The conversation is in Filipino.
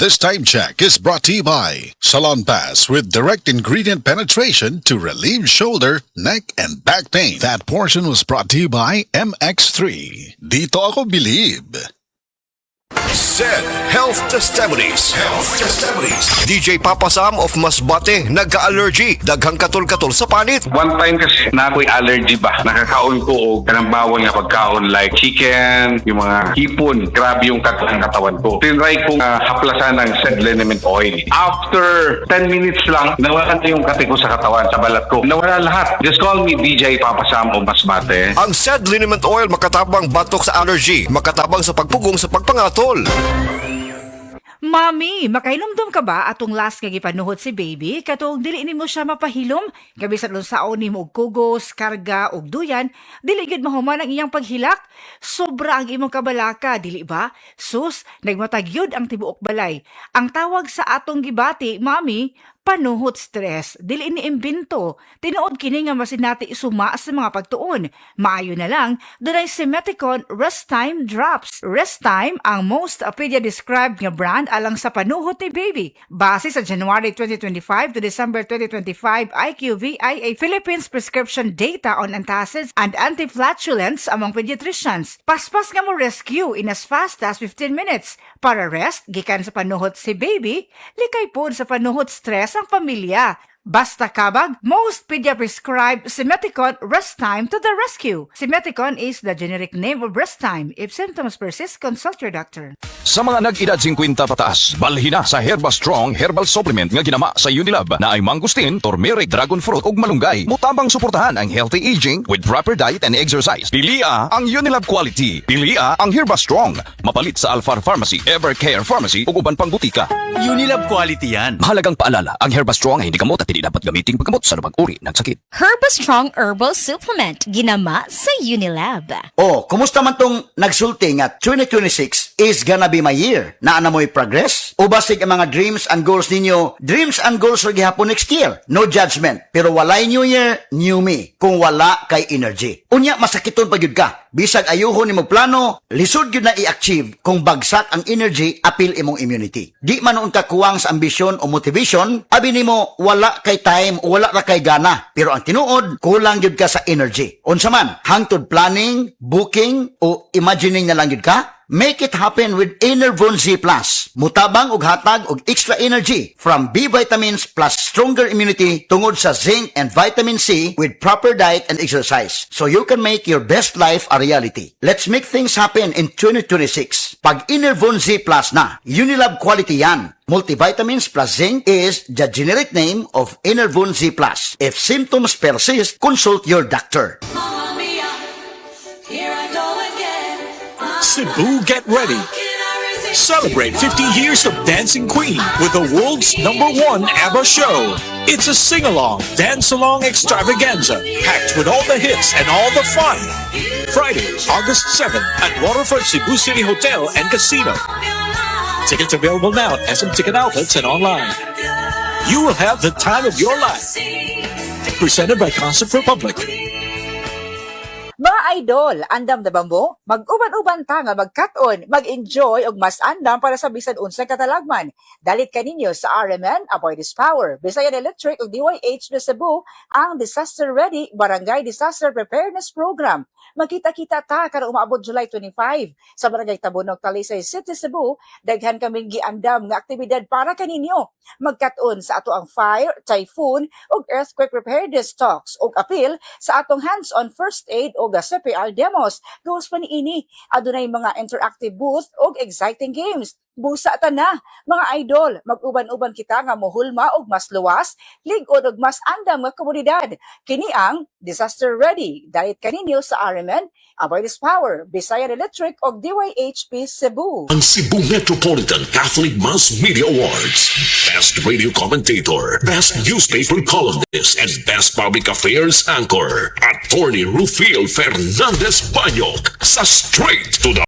This time check is brought to you by Salon Pass with direct ingredient penetration to relieve shoulder, neck, and back pain. That portion was brought to you by MX3. Dito ako believe. Said Health Testimonies. DJ Papa Sam of Masbate, nagka-allergy, daghang katol-katol sa panit. One time kasi na ako'y allergy ba, nakakaon ko o kanang bawal nga pagkaon like chicken, yung mga hipon, grabe yung katawan ko. Tinry kong haplasan ng said liniment oil. After 10 minutes lang, nawala na yung kate ko sa katawan, sa balat ko. Nawala lahat. Just call me DJ Papa Sam of Masbate. Ang said liniment oil makatabang batok sa allergy, makatabang sa pagpugong sa pagpangatol. Mami, makailumdum ka ba atong last nga gipanuhot si baby? Katong dili nimo siya mapahilom? Gabi sa lunsaon nimo og kugos, karga og duyan, dili gid mahuman ang iyang paghilak. Sobra ang imong kabalaka, dili ba? Sus, nagmatagyod ang tibuok balay. Ang tawag sa atong gibati, mami, panuhot stress, dili ni imbento. Tinuod kini nga masinati isuma sa mga pagtuon. Maayo na lang, dunay Simeticon Rest Time Drops. Rest Time ang most pedia-described nga brand alang sa panuhot ni baby. Base sa January 2025 to December 2025 IQVIA Philippines prescription data on antacids and anti-flatulence among pediatricians. Paspas nga mo rescue in as fast as 15 minutes. Para rest, gikan sa panuhot si baby, likay po sa panuhot stress ang pamilya. Basta kabag, most pedia-prescribed Simeticon Rest Time to the rescue. Simeticon is the generic name of Rest Time. If symptoms persist, consult your doctor. Sa mga nag-edad 50 pataas, balhina sa Herba Strong Herbal Supplement nga ginama sa Unilab na ay mangustin, turmeric, dragon fruit ug malunggay. Mutabang suportahan ang healthy aging with proper diet and exercise. Pilia ang Unilab quality. Pilia ang Herba Strong. Mapalit sa Alphar Pharmacy, Evercare Pharmacy ug uban pang butika. Unilab quality yan. Mahalagang paalala, ang Herba Strong ay hindi gamot at hindi dapat gamiting paggamot sa lumang uri ng sakit. Herba Strong Herbal Supplement, ginama sa Unilab. Oh, kumusta man tong nagsulti nga 2026 is gonna be my year? Naana mo'y progress? O basig ang mga dreams and goals ninyo, dreams and goals ra gihapon next year? No judgment. Pero walay new year, new me. Kung wala kay energy. Unya, masakiton pa gyud ka. Bisag ayuhon nimo plano, lisod gyud na i-achieve kung bagsak ang energy, apil imong immunity. Di man noon ka kuwang sa ambisyon o motivation, abi nimo wala kay time o wala ra kay gana. Pero ang tinuod, kulang gyud ka sa energy. Unsa man, hangtod planning, booking o imagining na lang gyud ka? Make it happen with Enervon Z+. Mutabang og hatag og extra energy from B vitamins plus stronger immunity tungod sa zinc and vitamin C with proper diet and exercise. So you can make your best life a reality. Let's make things happen in 2026. Pag Enervon Z+ na, Unilab quality yan. Multivitamins plus zinc is the generic name of Enervon Z+. If symptoms persist, consult your doctor. Cebu, get ready. Celebrate 50 years of Dancing Queen with the world's #1 ABBA show. It's a sing-along, dance-along extravaganza, packed with all the hits and all the fun. Friday, August 7 at Waterfront Cebu City Hotel and Casino. Tickets available now at SM Ticket Outlets and online. You will have the time of your life. Presented by Concert Republic. Mga idol, andam na ba mo? Mag-uban-uban ta nga mag-cut-on, mag-enjoy og mas andam para sa bisan unsang katalagman. Dalit kaninyo sa RMN, Avoid This Power, Bisayan Electric ug DYH Cebu, ang Disaster Ready Barangay Disaster Preparedness Program. Magkita-kita ta karong umaabot July 25 sa Barangay Tabonog, Talisay City, Cebu. Daghan kaming giandam nga aktibidad para kaninyo. Mag-cut-on sa ato ang fire, typhoon ug earthquake preparedness talks ug appeal sa atong hands-on first aid ug CPR demos. Gawas pa niini, adunay mga interactive booth ug exciting games. Busa ta na, mga idol, mag-uban-uban kita nga mohulma og mas luwas, lig-on og mas andam nga komunidad. Kini ang Disaster Ready. Dahil kaninyo sa RMN, Avoid This Power, Bisayan Electric ug DYHP Cebu. Ang Cebu Metropolitan Catholic Mass Media Awards. Best Radio Commentator, Best Newspaper Columnist, and Best Public Affairs Anchor. Attorney Rufil Fernandez Banyok sa Straight to the